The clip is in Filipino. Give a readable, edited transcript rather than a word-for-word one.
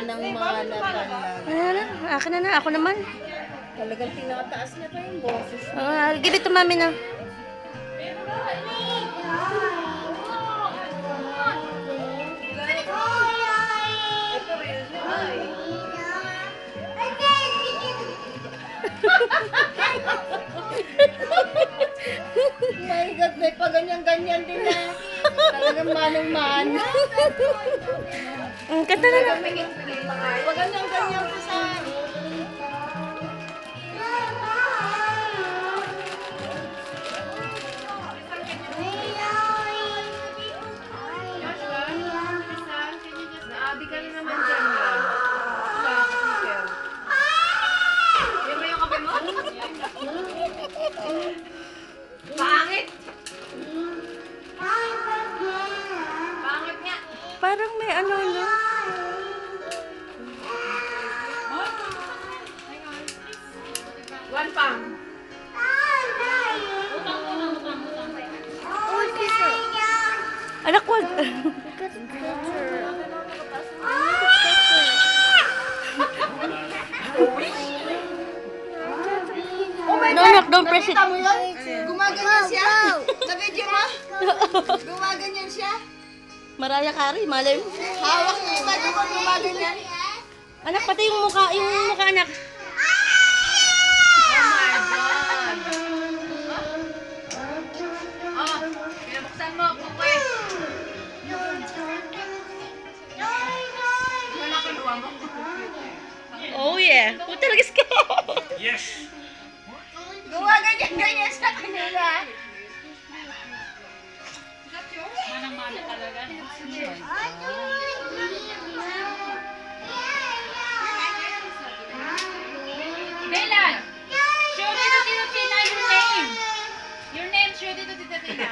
manang-mana talaga. Ano na, akin na, ako naman. Talagang tinataas niya pa yung boses. Give it to mami na. Ito real na My God, may pa ganyan-ganyan din na. Talagang manang-mana. Kanta na lang. Pa ganyan-ganyan ko sa... Di ka rin naman dyan lang. Sa speaker. Yan ba yung kape mo? Pangit! Pangit nga! Parang may ano, no? One pang. Anak, wag. No, anak, don't press it. Nakita mo yun? Gumaganyan siya? Sa video mo? Gumaganyan siya? Mariah Carey, malay mo. Hawak yung iba niya kung gumaganyan. Anak, pati yung mukha, anak. Oh my God! Oh, pinabuksan mo, kukoy. Wala ka luwa mo. Oh yeah. Talagas ka. Yes! Gumaganyan siya kanina. Manang-mana talaga. Dylan! Show dito, Tita Tina, your name! Your name, show dito, Tita Tina.